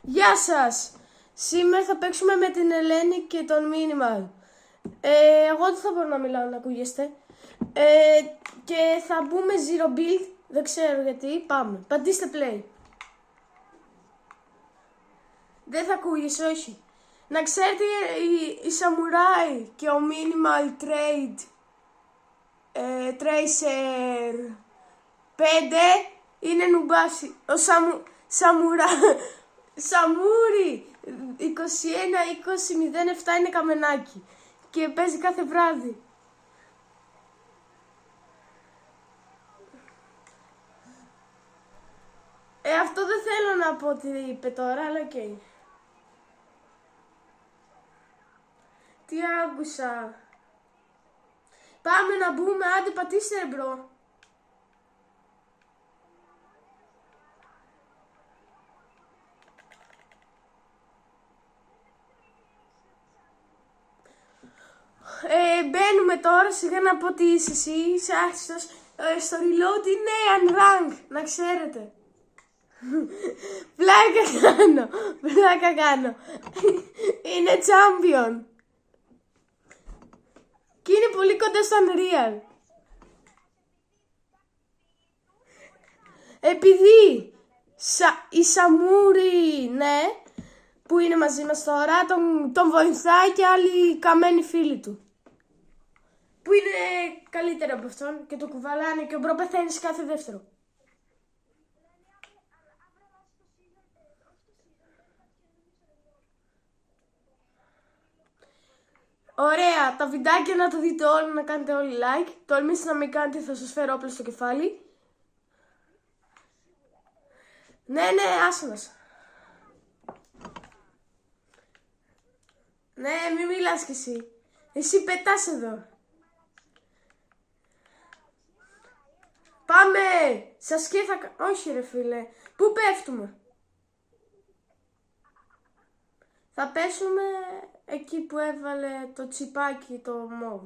Γεια σας! Σήμερα θα παίξουμε με την Ελένη και τον Minimal. Εγώ δεν θα μπορώ να μιλάω, να ακούγεστε. Και θα μπούμε zero build, δεν ξέρω γιατί. Πάμε, πατήστε play. Δεν θα ακούγεσαι, όχι. Να ξέρετε, η Samurai και ο Minimal Trade Tracer 5 είναι νουμπάσι. Ο Σαμούρι 21-20-07 είναι καμενάκι και παίζει κάθε βράδυ. Αυτό δεν θέλω να πω τι είπε τώρα, αλλά οκ. Τι άκουσα. Πάμε να μπούμε, άντε πατήστε ρε μπρο. Μπαίνουμε τώρα, σιγά να πω τι είσαι εσύ, είσαι άρχιστος. Στο reload είναι unrank, να ξέρετε. Πλάκα κάνω. Είναι champion. Και είναι πολύ κοντά στο Unreal. Επειδή η Σαμούρι, ναι, που είναι μαζί μας τώρα, τον βοηθάει και άλλοι καμένοι φίλοι του. Που είναι καλύτερο από αυτόν και το κουβαλάνε και ο μπρο πεθαίνει σε κάθε δεύτερο. Ωραία, τα βιντεάκια να το δείτε όλοι, να κάνετε όλοι like. Τολμήστε να μην κάνετε, θα σας φέρω όπλο στο κεφάλι. Ναι, άσε μας. Ναι, μη μιλάς κι εσύ. Εσύ πετάς εδώ. Πάμε! Σας και θα... Όχι ρε φίλε. Πού πέφτουμε? Θα πέσουμε εκεί που έβαλε το τσιπάκι το μόβ.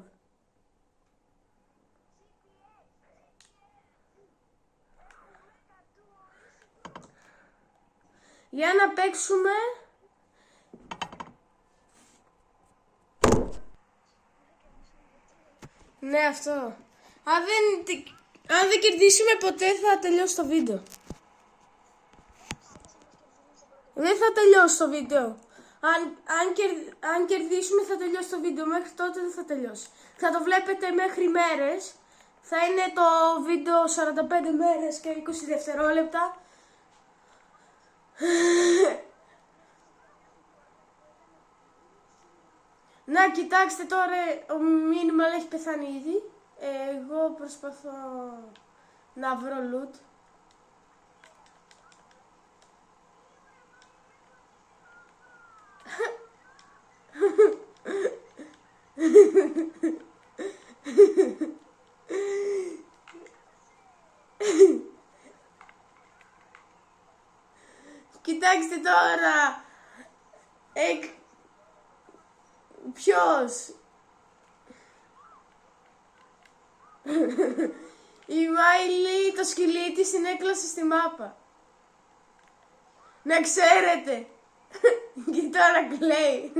Για να παίξουμε... Ναι, αυτό. Αν δεν κερδίσουμε ποτέ θα τελειώσει το βίντεο. Δεν θα τελειώσει το βίντεο. Αν κερδίσουμε θα τελειώσει το βίντεο. Μέχρι τότε δεν θα τελειώσει. Θα το βλέπετε μέχρι μέρες. Θα είναι το βίντεο 45 μέρες και 20 δευτερόλεπτα. Να κοιτάξτε τώρα, ο Minimal έχει πεθάνει ήδη. Εγώ προσπαθώ να βρω loot. Κοιτάξτε τώρα. Ποιος? Η Μάιλι το σκυλί της την έκλασε στη μάπα. Να ξέρετε. Και τώρα κλαίει.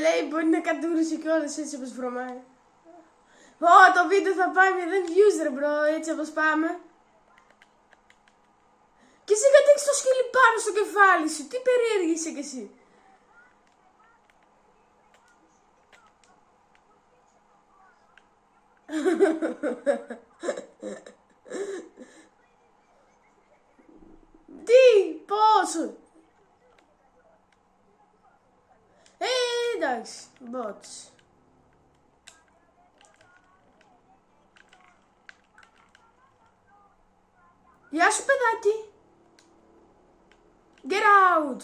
Λέει μπορεί να κατουρίσει κιόλας έτσι όπως βρωμάει. Το βίντεο θα πάει 0 views ρε μπρο, έτσι όπως πάμε. Και εσύ γιατί έχεις το σκύλι πάνω στο κεφάλι σου, τι περίεργη είσαι κι εσύ. Τι, πόσο. Εντάξει, bots. Γεια σου παιδάκι. Get out.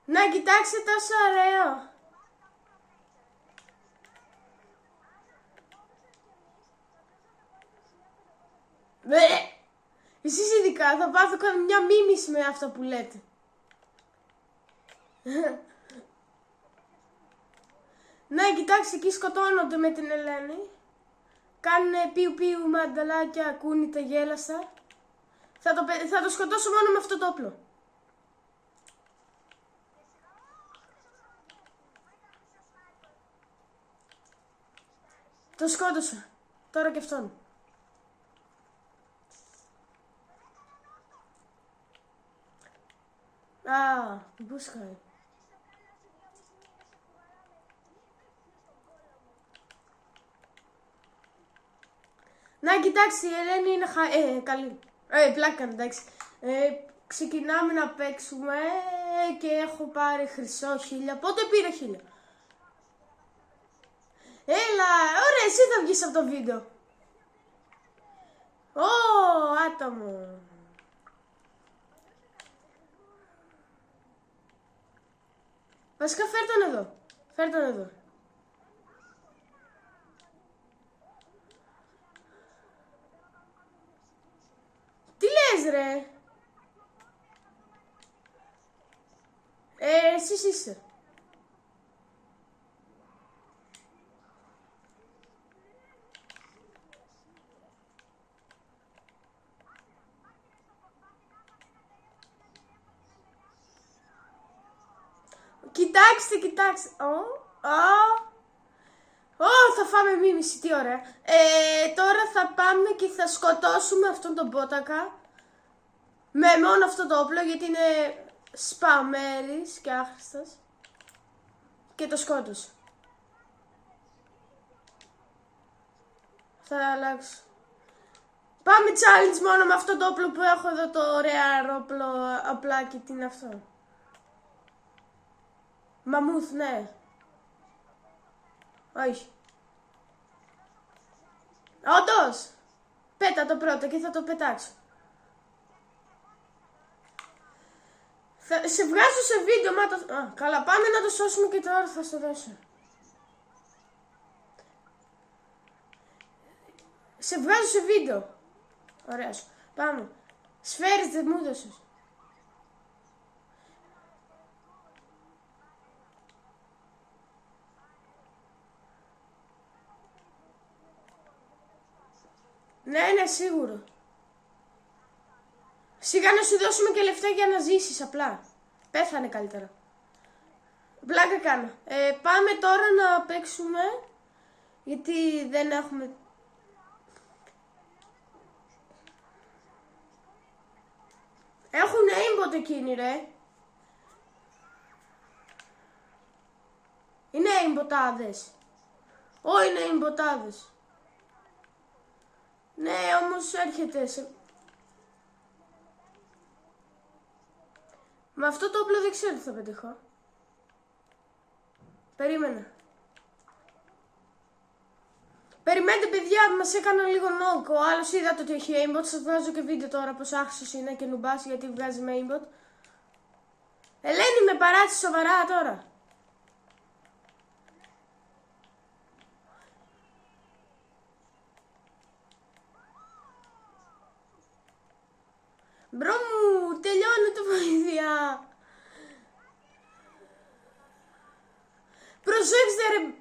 Να κοιτάξτε τόσο ωραίο. Εσείς ειδικά θα πάθω μια μίμηση με αυτά που λέτε. Ναι, κοιτάξτε, εκεί σκοτώνονται με την Ελένη. Κάνουνε πιου πιου μανταλάκια, ακούνητα γέλαστα. Θα το σκοτώσω μόνο με αυτό το όπλο. Το σκότωσα. Τώρα και αυτόν. Α, μπούσκαει. Να, κοιτάξτε, η Ελένη είναι καλή. Πλάκα, εντάξει. Ξεκινάμε να παίξουμε και έχω πάρει χρυσό 1000. Πότε πήρα 1000? Έλα, ωραία, εσύ θα βγεις από το βίντεο. Ω, άτομο. Βασικά φέρ' τον εδώ. Φέρ' τον εδώ. Τι λες ρε? Εσείς είστε. Κοιτάξτε, κοιτάξτε. Θα φάμε μίμηση, τι ωραία. Τώρα θα πάμε και θα σκοτώσουμε αυτόν τον πότακα. Με μόνο αυτό το όπλο, γιατί είναι σπαμέρης και άχρηστος. Και το σκότωσα. Θα αλλάξω. Πάμε challenge μόνο με αυτό το όπλο που έχω εδώ, το ωραίο όπλο απλάκι. Τι είναι αυτό? Μαμούθ, ναι. Όχι. Όντως. Πέτα το πρώτο και θα το πετάξω. Σε βγάζω σε βίντεο, καλά, πάμε να το σώσουμε και τώρα θα στο δώσω. Σε βγάζω σε βίντεο. Ωραία σου. Πάμε. Σφαίρες δεν μου έδωσες. Ναι, σίγουρο. Σιγά να σου δώσουμε και λεφτά για να ζήσεις απλά. Πέθανε καλύτερα. Πλάκα κάνω. Πάμε τώρα να παίξουμε. Γιατί δεν έχουμε... Έχουν aimbot εκείνοι ρε. Είναι aimbotάδες. Όχι, είναι aimbotάδες. Ναι, όμως έρχεται σε... Με αυτό το όπλο δεν ξέρω τι θα πετύχω. Περίμενα. Περιμένετε παιδιά, μας έκανα λίγο νόκ. Ο άλλος είδατε ότι έχει aimbot. Σας βγάζω και βίντεο τώρα πως άχσος είναι και νουμπάς γιατί βγάζει με aimbot. Ελένη, με παράτησε σοβαρά τώρα. Μπρο μου, τελειώνει το βοήθεια. Προσέξτε ρε.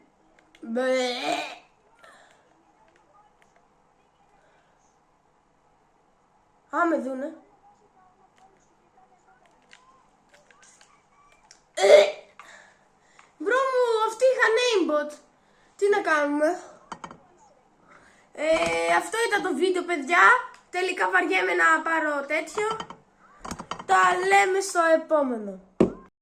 Με δούνε. Μπρο μου, αυτοί είχαν aimbot. Τι να κάνουμε. Αυτό ήταν το βίντεο παιδιά. Τελικά βαριέμαι να πάρω τέτοιο. Τα λέμε στο επόμενο.